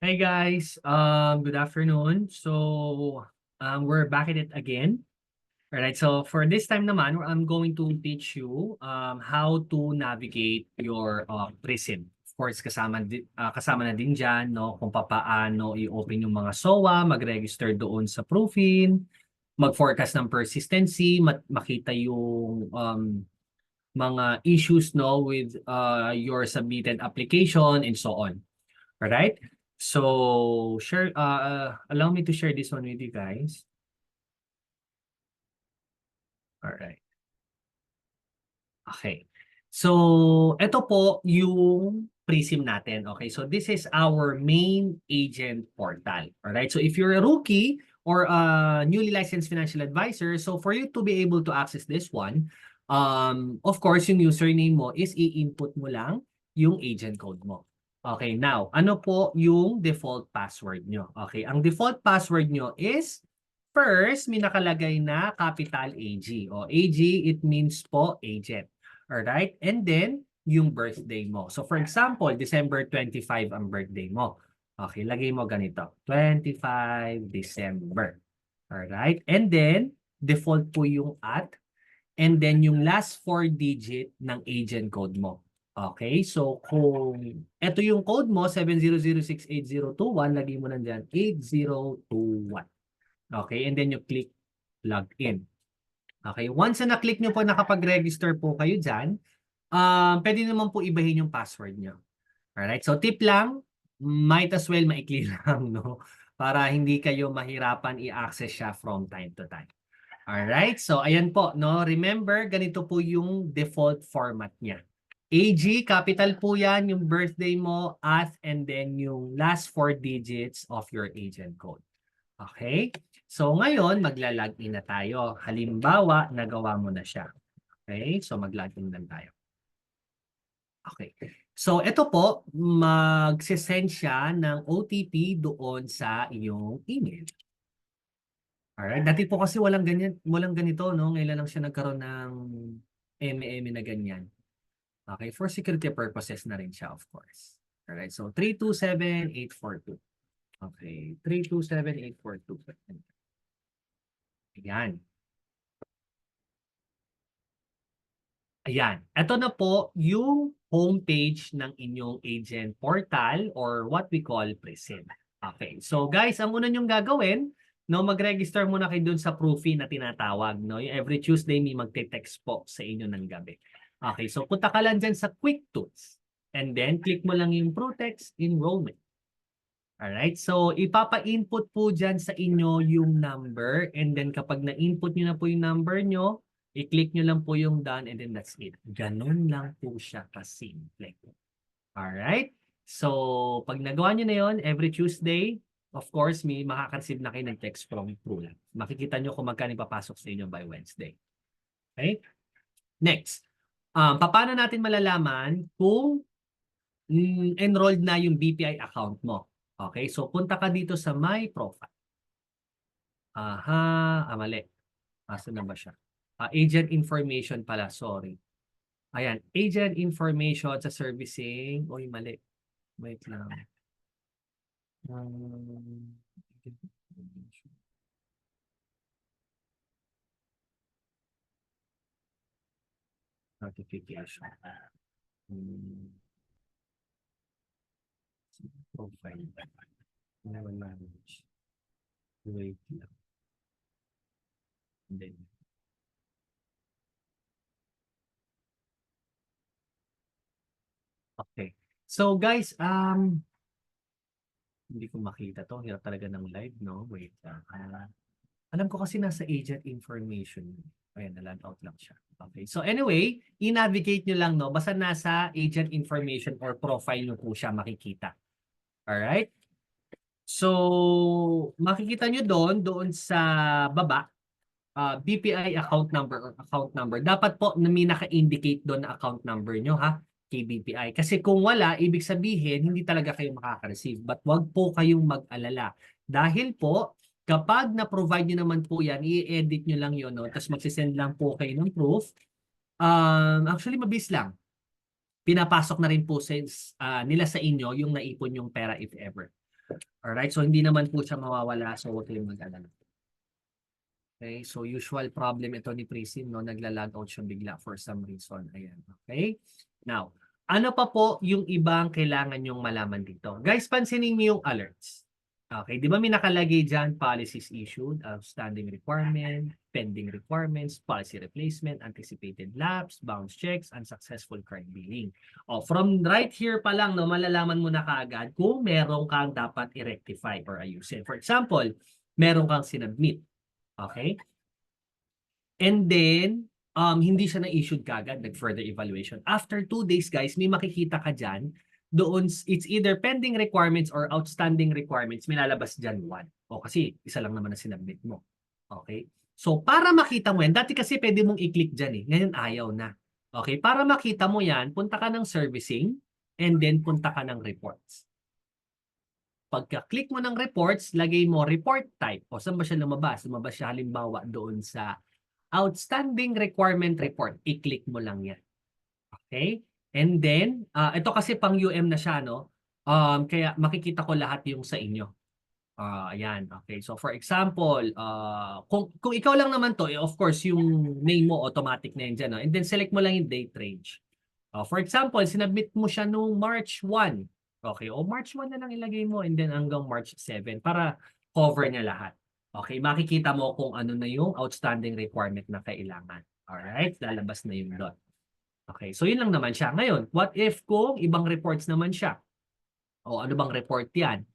Hey guys, good afternoon. We're back at it again. All right, so for this time naman, I'm going to teach you how to navigate your Prism. Of course, kasama na din dyan, no, kung papaano i-open yung mga SOA, mag-register doon sa Proofin, mag-forecast ng persistency, makita yung mga issues, no, with your submitted application and so on. All right? So, allow me to share this one with you guys. All right. Okay. So, ito po yung Prism natin. Okay, so this is our main agent portal. All right. So, if you're a rookie or a newly licensed financial advisor, so for you to be able to access this one, of course, yung username mo is i-input mo lang yung agent code mo. Okay, now, ano po yung default password nyo? Okay, ang default password nyo is first, may nakalagay na capital AG. O AG, it means po agent. Alright? And then, yung birthday mo. So for example, December 25 ang birthday mo. Okay, lagay mo ganito. 25 December. Alright? And then, default po yung at. And then, yung last 4 digit ng agent code mo. Okay? So, kung ito yung code mo, 7006802, lagay mo nandiyan 8021. Okay? And then, you click login. Okay, once na na-click nyo po, nakapag-register po kayo dyan, pwede naman po ibahin yung password nyo. Alright, so tip lang, might as well maikli lang, no? Para hindi kayo mahirapan i-access siya from time to time. Alright, so ayan po, no? Remember, ganito po yung default format niya. AG, capital po yan, yung birthday mo, at, and then yung last 4 digits of your agent code. Okay? So ngayon, magla-login na tayo. Halimbawa, nagawa mo na siya. Okay? So mag-login lang tayo. Okay. So ito po, mag-send siya ng OTP doon sa iyong email. Alright? Dati po kasi walang ganito, no? Ngayon lang siya nagkaroon ng MM na ganyan. Okay? For security purposes na rin siya, of course. Alright? So 327842. Okay. 327842. Ayan. Ayan. Ito na po yung homepage ng inyong agent portal or what we call Prism. Okay. So guys, ang una nyong gagawin, no, mag-register muna kayo dun sa Proofin na tinatawag. No? Every Tuesday may magte-text po sa inyo ng gabi. Okay. So punta ka lang dyan sa Quick Tools. And then click mo lang yung ProText Enrollment. Alright, so ipapa-input po dyan sa inyo yung number and then kapag na-input nyo na po yung number nyo, i-click nyo lang po yung done and then that's it. Ganun lang po siya kasimple. Alright, so pag nagawa nyo na yon every Tuesday, of course, may makaka-receive na kayo ng text from Trulab. Makikita nyo kung magkano papasok sa inyo by Wednesday. Okay? Next, paano natin malalaman kung enrolled na yung BPI account mo? Okay, so punta ka dito sa My Profile. Mali. Asan na ba siya? Agent information pala, sorry. Ayan, agent information sa servicing. Oy, mali. Wait lang. Notification. Profile. Never manage. Wait lang. Then, okay. So guys, hindi ko makita to. Hirap talaga ng live, no? Wait lang. Alam ko kasi nasa agent information. Ayan, na-log out lang siya. Okay. So anyway, i-navigate nyo lang, no? Basta nasa agent information or profile nyo po siya makikita. Alright? So, makikita nyo doon sa baba, BPI account number or account number. Dapat po na may naka-indicate doon na account number nyo, ha? Kay BPI. Kasi kung wala, ibig sabihin, hindi talaga kayo makaka-receive. But wag po kayong mag-alala. Dahil po, kapag na-provide nyo naman po yan, i-edit nyo lang yun, no? Tapos magsisend lang po kayo ng proof. Actually, mabilis lang. Pinapasok na rin po nila sa inyo yung naipon yung pera if ever. Alright, so hindi naman po siya mawawala, so huwag kayong mag-alala. Okay, so usual problem ito ni Prism, no? Nagla-log out siya bigla for some reason. Ayan, okay? Now, ano pa po yung ibang kailangan nyong malaman dito? Guys, pansinin niyo yung alerts. Okay, di ba may nakalagay dyan, policies issued, outstanding requirement, pending requirements, policy replacement, anticipated lapse, bounce checks, unsuccessful card billing. O, from right here pa lang, no, malalaman mo na kaagad kung meron kang dapat i-rectify or ayusin. For example, meron kang sinubmit. Okay? And then, hindi siya na-issued kagad, nag-further evaluation. After 2 days, guys, may makikita ka dyan. Doon, it's either pending requirements or outstanding requirements. May lalabas dyan 1. O kasi, isa lang naman na sinubmit mo. Okay? So, para makita mo yan, dati kasi pwede mong i-click dyan eh. Ngayon, ayaw na. Okay? Para makita mo yan, punta ka ng servicing and then punta ka ng reports. Pagka-click mo ng reports, lagay mo report type. O saan ba siya lumabas? Lumabas siya halimbawa doon sa outstanding requirement report. I-click mo lang yan. Okay? And then, ito kasi pang UM na siya, no? Kaya makikita ko lahat yung sa inyo. Ayan. Okay. So for example, kung ikaw lang naman to, of course, yung name mo automatic na yan dyan. No? And then select mo lang yung date range. For example, sinubmit mo siya noong March 1. Okay, o March 1 na lang ilagay mo and then hanggang March 7 para cover niya lahat. Okay, makikita mo kung ano na yung outstanding requirement na kailangan. Alright, lalabas na yung dot. Okay, so yun lang naman siya. Ngayon, what if kung ibang reports naman siya? O ano bang report yan?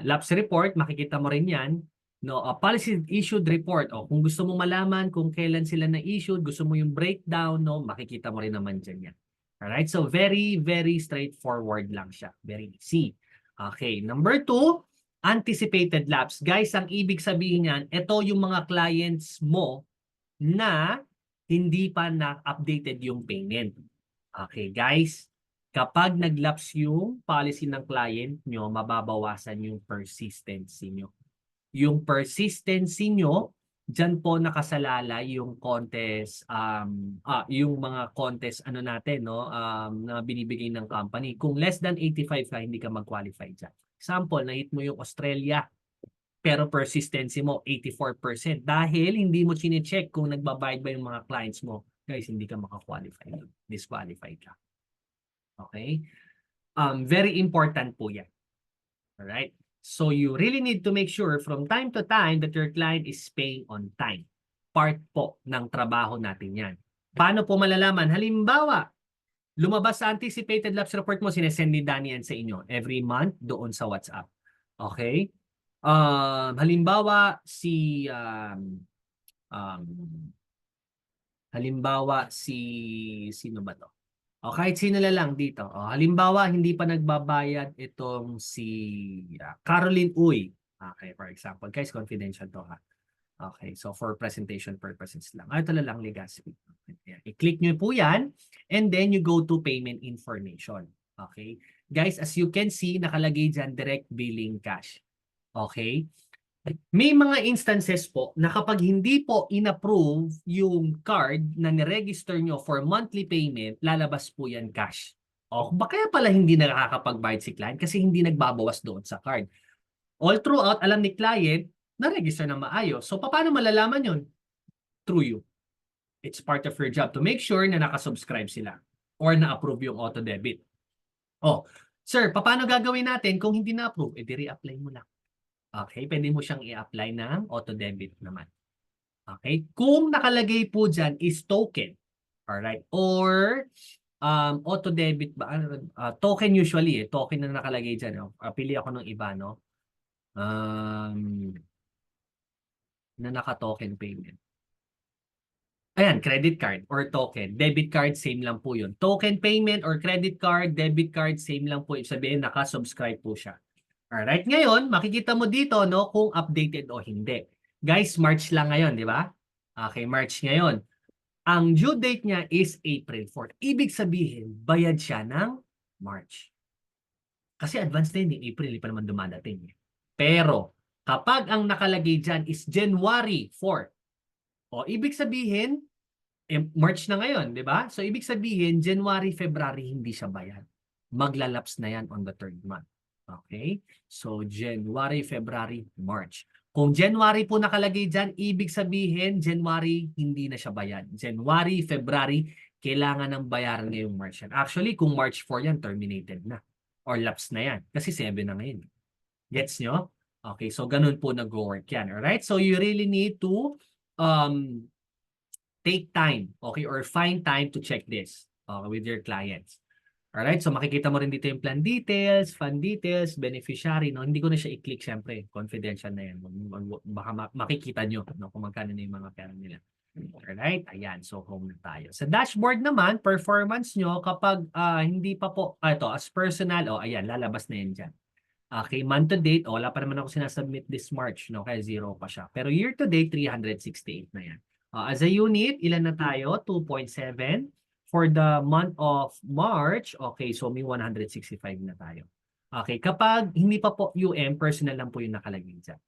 Lapse report, makikita mo rin yan. No, policy issued report. O kung gusto mo malaman kung kailan sila na-issued, gusto mo yung breakdown, no, makikita mo rin naman dyan yan. Alright, so very, very straightforward lang siya. Very easy. Okay, number 2, anticipated lapse. Guys, ang ibig sabihin niyan, ito yung mga clients mo na hindi pa na-updated yung payment. Okay, guys, kapag nag-lapse yung policy ng client nyo, mababawasan yung persistency nyo. Yung persistency nyo, dyan po nakasalala yung contest, yung mga contest ano natin, no, na binibigay ng company. Kung less than 85 ka, hindi ka mag-qualify dyan. Example, na-hit mo yung Australia, pero persistency mo 84% dahil hindi mo chine-check kung nagbabayad ba yung mga clients mo. Guys, hindi ka maka-qualify. Disqualified ka. Okay? Very important po yan. Alright? So you really need to make sure from time to time that your client is paying on time. Part po ng trabaho natin yan. Paano po malalaman? Halimbawa, lumabas sa anticipated lapse report mo, sinesend ni Danny yan sa inyo every month doon sa WhatsApp. Okay? Halimbawa, sino ba to? O kahit sino na lang dito. O, halimbawa, hindi pa nagbabayad itong si Caroline Uy. Okay, for example. Guys, confidential to ha. Okay, so for presentation purposes lang. Ito na lang, Legaspi. I-click nyo po yan and then you go to payment information. Okay? Guys, as you can see, nakalagay dyan direct billing cash. Okay? May mga instances po na kapag hindi po in-approve yung card na niregister nyo for monthly payment, lalabas po yan cash. O, kaya pala hindi nakakapag-bayad si client kasi hindi nagbabawas doon sa card. All throughout, alam ni client, na-register na maayos. So, paano malalaman yun? Through you. It's part of your job to make sure na nakasubscribe sila or na-approve yung auto-debit. Oh, sir, paano gagawin natin kung hindi na-approve? E di re-apply mo lang. Okay, pwede mo siyang i-apply ng auto-debit naman. Okay, kung nakalagay po dyan is token, alright, or auto-debit ba? Token usually, token na nakalagay dyan. Pili ako ng iba, no? Na naka-token payment. Ayan, credit card or token. Debit card, same lang po yun. Token payment or credit card, debit card, same lang po. Ibig sabihin, naka-subscribe po siya. Alright, ngayon, makikita mo dito no kung updated o hindi. Guys, March lang ngayon, di ba? Okay, March ngayon. Ang due date niya is April 4. Ibig sabihin, bayad siya ng March. Kasi advance din yung April, hindi pa naman dumadating. Pero, kapag ang nakalagay dyan is January 4, o ibig sabihin, March na ngayon, di ba? So, ibig sabihin, January, February, hindi siya bayad. Maglalaps na yan on the 3rd month. Okay? So, January, February, March. Kung January po nakalagay dyan, ibig sabihin, January, hindi na siya bayad. January, February, kailangan ng bayaran ngayong March yan. Actually, kung March 4 yan, terminated na. Or lapse na yan. Kasi 7 na ngayon. Gets nyo? Okay, so ganun po nag-work yan. Alright? So, you really need to um, take time, okay, or find time to check this with your clients. Alright, so makikita mo rin dito yung plan details, fund details, beneficiary, no? Hindi ko na siya i-click, syempre, confidential na yan. Baka makikita nyo, no, kung magkano na yung mga pera nila. Alright, ayan, so home na tayo. Sa dashboard naman, performance nyo, kapag hindi pa po, ito, as personal, ayan, lalabas na yan dyan. Okay, month to date, wala pa naman ako sinasubmit this March, no? Kaya zero pa siya. Pero year to date, 368 na yan. As a unit, ilan na tayo? 2.7. For the month of March, okay, so may 165 na tayo. Okay, kapag hindi pa po UM, personal lang po yung nakalagay dyan.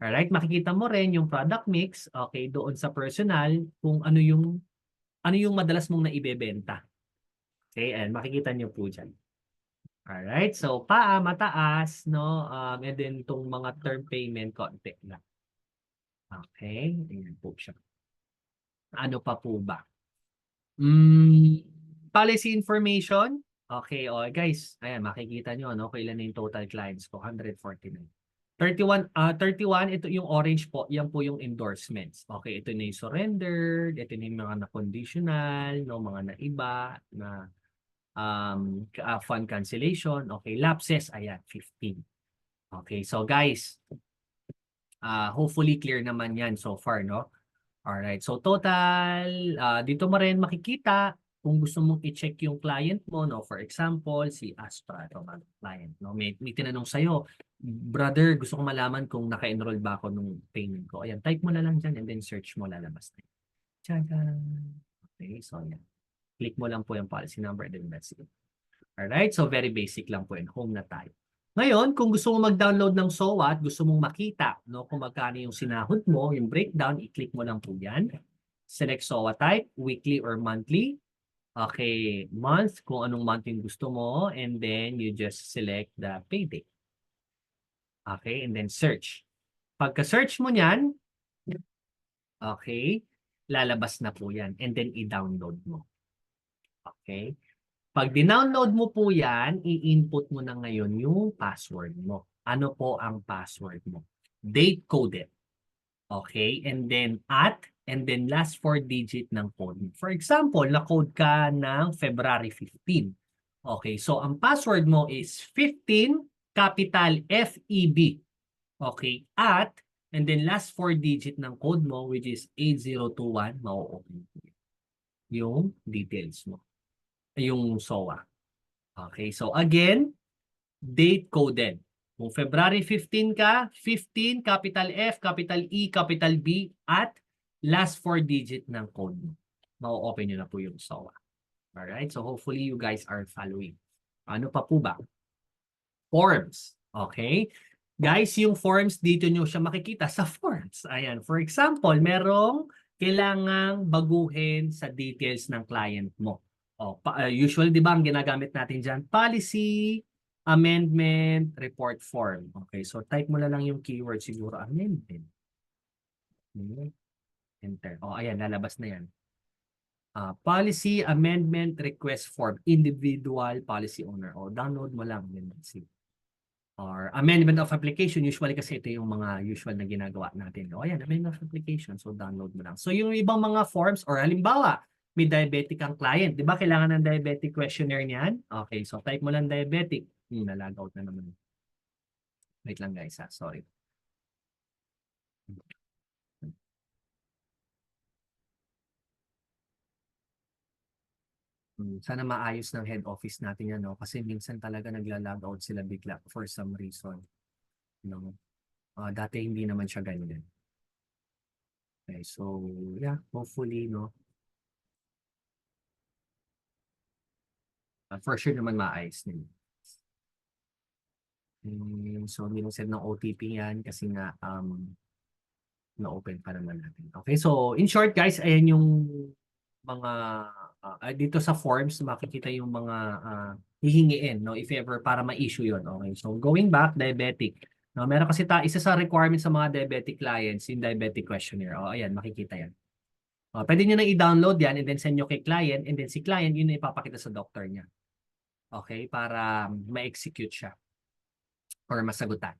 Alright, makikita mo rin yung product mix, okay, doon sa personal, kung ano yung madalas mong naibebenta. Okay, and makikita nyo po dyan. Alright, so mataas, no? And then itong mga term payment, konti lang. Okay, ayan po siya. Ano pa po ba? Policy information. Okay, guys, ayan, makikita nyo, no? Kailan na yung total clients ko, 149. 31, ito yung orange po, yan po yung endorsements. Okay, ito na yung surrendered, ito na yung mga na-conditional, no? Mga na-iba, na fund cancellation. Okay, lapses, ayan, 15. Okay, so guys, hopefully clear naman yan so far, no? Alright, so total, dito mo rin makikita kung gusto mong i-check yung client mo, no? For example, si Astra, ito ba, client, no? May tinanong sa'yo, brother, gusto ko malaman kung naka-enroll ba ako nung payment ko. Ayan, type mo na lang dyan and then search mo, lalabas na. Tchadan! Okay, so yan. Click mo lang po yung policy number and then that's it. Alright, so very basic lang po yun. Home na tayo. Ngayon, kung gusto mo mag-download ng SOA at gusto mong makita, no, kung magkano yung sinahod mo, yung breakdown, i-click mo lang po yan. Select SOA type, weekly or monthly. Okay, month, kung anong month yung gusto mo, and then you just select the pay date. Okay, and then search. Pagka-search mo yan, okay, lalabas na po yan, and then i-download mo. Okay. Pag dinownload mo po yan, i-input mo na ngayon yung password mo. Ano po ang password mo? Date coded. Okay? And then and then last 4 digit ng code mo. For example, na-code ka ng February 15. Okay, so ang password mo is 15 capital FEB. Okay, and then last 4 digit ng code mo, which is 8021, mau-open yung details mo. Yung SOA. Okay, so again, date coded. Kung February 15 ka, 15, capital F, capital E, capital B, at last 4 digit ng code mo. Ma-open nyo na po yung SOA. Alright, so hopefully you guys are following. Ano pa po ba? Forms. Okay? Guys, yung forms, dito nyo siya makikita sa forms. Ayan, for example, merong kailangang baguhin sa details ng client mo. Usually, di ba, ang ginagamit natin dyan, policy, amendment, report form. Okay, so type mo na lang yung keyword siguro, amendment. Enter. Ayan, lalabas na yan. Policy, amendment, request form, individual policy owner. Download mo lang. See. Or amendment of application, usually kasi ito yung mga usual na ginagawa natin. Ayan, amendment of application. So, download mo lang. So, yung ibang mga forms, or halimbawa, may diabetic ang client. Di ba kailangan ng diabetic questionnaire niyan? Okay, so type mo lang diabetic. Nalog out na naman. Wait lang guys, sorry. Sana maayos ng head office natin yan, no? Kasi minsan talaga nagla-log out sila bigla for some reason. No? Dati hindi naman siya ganyan. Okay, so yeah, hopefully, no? For sure naman maayos nila. So, hindi mo set ng OTP yan kasi nga na-open pa naman natin. Okay, so in short guys, ayan yung mga dito sa forms makikita yung mga hihingiin, no, if ever para ma-issue yun. Okay, so going back, diabetic. No, meron kasi isa sa requirements sa mga diabetic clients, yung diabetic questionnaire. O, ayan, makikita yan. O, pwede nyo na i-download yan and then send nyo kay client and then si client, yun na ipapakita sa doctor niya. Okay, para ma-execute siya or masagutan.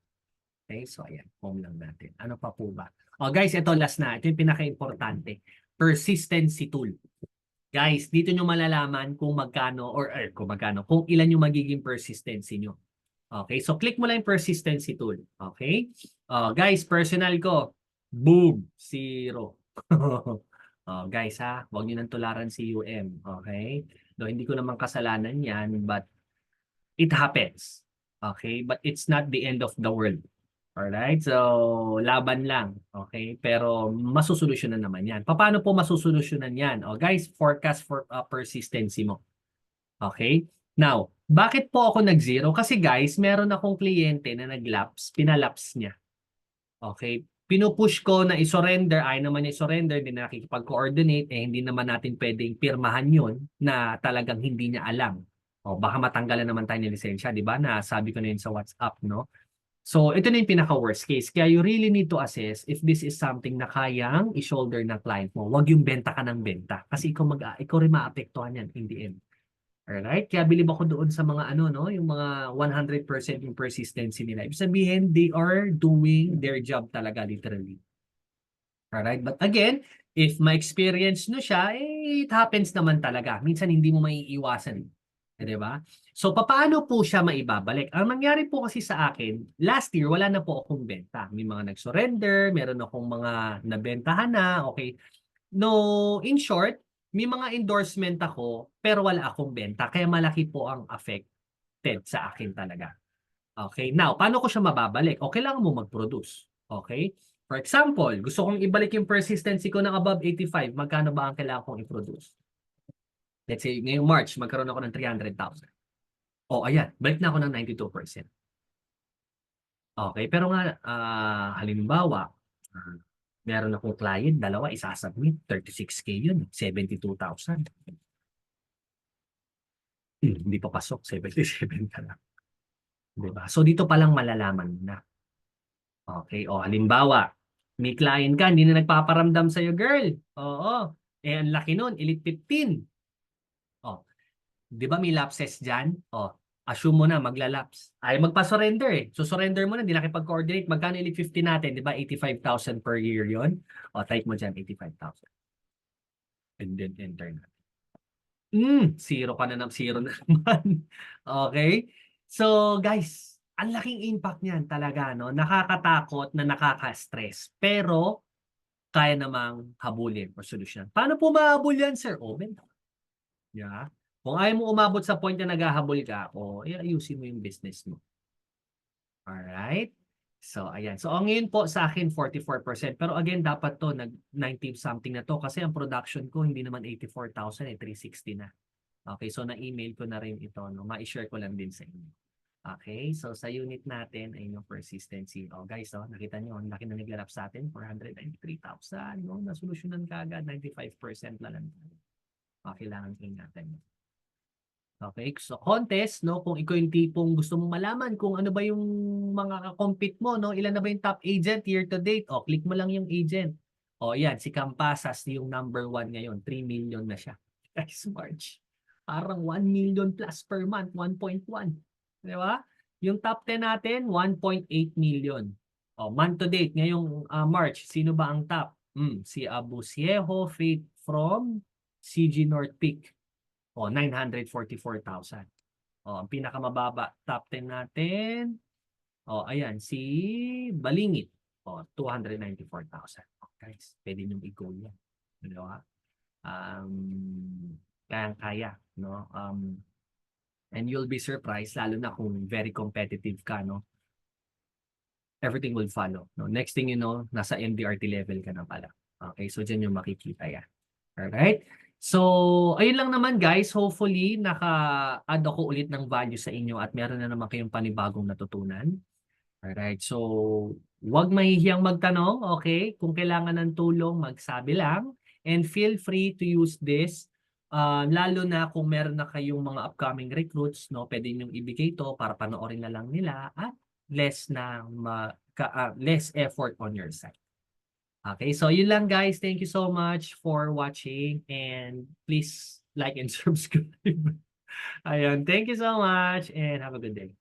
Okay, so ayan, home lang natin. Ano pa po ba? O guys, ito last na. Ito yung pinaka-importante. Persistency tool. Guys, dito nyo malalaman kung magkano or kung ilan yung magiging persistency nyo. Okay, so click mo lang yung persistency tool. Okay? Guys, personal ko, boom, 0. Guys ha, huwag nyo nang tularan si UM. Okay? No, hindi ko naman kasalanan yan, but it happens. Okay? But it's not the end of the world. Alright? So, laban lang. Okay? Pero, masusolusyonan naman yan. Paano po masusolusyonan yan? Guys, forecast for persistency mo. Okay? Now, bakit po ako nag-zero? Kasi guys, meron akong kliyente na nag-lapse, pinalapse niya. Okay? Pinupush ko na i-surrender, ay naman niya i-surrender, hindi na nakikipag-coordinate, hindi naman natin pwedeng pirmahan yun na talagang hindi niya alam. Baka matanggalan naman tayo ng lisensya, di ba? Nasabi ko na yun sa WhatsApp, no? So, ito na yung pinaka-worst case. Kaya you really need to assess if this is something na kayang i-shoulder ng client mo. Huwag yung benta ka ng benta. Kasi ikaw rin maapektuhan yan in the end. Alright? Kaya bilib ako doon sa mga yung mga 100% yung persistency nila. Ibig sabihin, they are doing their job talaga literally. Alright? But again, if ma-experience nyo siya, it happens naman talaga. Minsan hindi mo maiiwasan. Di ba? So, paano po siya maibabalik? Ang nangyari po kasi sa akin, last year, wala na po akong benta. May mga nag-surrender, meron akong mga nabentahan na, okay. No, in short, may mga endorsement ako, pero wala akong benta. Kaya malaki po ang affected sa akin talaga. Okay, now, paano ko siya mababalik? O, kailangan mo mag-produce. Okay? For example, gusto kong ibalik yung persistency ko ng above 85. Magkano ba ang kailangan kong i-produce? Let's say, ngayong March, magkaroon ako ng 300,000. Ayan, balik na ako ng 92%. Okay, pero nga, halimbawa, meron akong client, dalawa, isasubmit, 36K yun, 72,000. Hindi pa pasok, 77 ka lang. Diba? So, dito palang malalaman na. Okay, halimbawa, may client ka, hindi na nagpaparamdam sa'yo, girl. Oo. Ang laki nun, Elite 15. Di ba may lapses dyan? Assume mo na magla-lapse. Ay magpa-surrender eh. So surrender mo na, hindi nakipag-coordinate. Magkano Elite 50 natin? Di ba 85,000 per year yon? Type mo dyan, 85,000. And then enter na. Zero ka na zero na naman. Okay? So guys, ang laking impact niyan talaga, no? Nakakatakot na nakaka-stress. Pero kaya namang habulin or solusyon. Paano po mahabol yan, sir? Benta. Yeah. Kung ayaw mo umabot sa point na naghahabol ka, ayusin mo yung business mo. Alright? So, ayan. So, ang ngayon po sa akin, 44%. Pero again, dapat to, nag-90-something na to. Kasi ang production ko, hindi naman 84,000, 360 na. Okay, so na-email ko na rin ito. No? Ma-share ko lang din sa inyo. Okay, so sa unit natin ay yung persistency. Guys, nakita nyo, ang laki na naglalap sa atin, 493,000. No? Nasolusyonan ka agad, 95% na lang. Kailangan ingatan. Okay, so contest, no, kung ikaw yung tipong gusto mong malaman kung ano ba yung mga compete mo, no, ilan na ba yung top agent year to date, click mo lang yung agent. Yan, si Campasas yung number 1 ngayon, 3 million na siya. Guys, March. Parang 1 million plus per month, 1.1. Di ba? Yung top 10 natin, 1.8 million. Month to date, ngayong March, sino ba ang top? Si Abu Sieho, Faith from CG North Peak. 944,000. Ang pinakamababa, top 10 natin. Ayan, si Balingit. 294,000. Guys, pwede nyo i-go yan. Diba? Kaya, no? And you'll be surprised, lalo na kung very competitive ka, no? Everything will follow. No? Next thing you know, nasa MDRT level ka na pala. Okay, so dyan yung makikita yan. Alright? So, ayun lang naman guys. Hopefully, naka-add ako ulit ng value sa inyo at meron na naman kayong panibagong natutunan. Alright, so huwag mahihiyang magtanong, okay? Kung kailangan ng tulong, magsabi lang. And feel free to use this Lalo na kung meron na kayong mga upcoming recruits, no, pwede niyong ibigay ito para panoorin na lang nila at less effort on your side. Okay, so yun lang guys. Thank you so much for watching and please like and subscribe. Ayun, thank you so much and have a good day.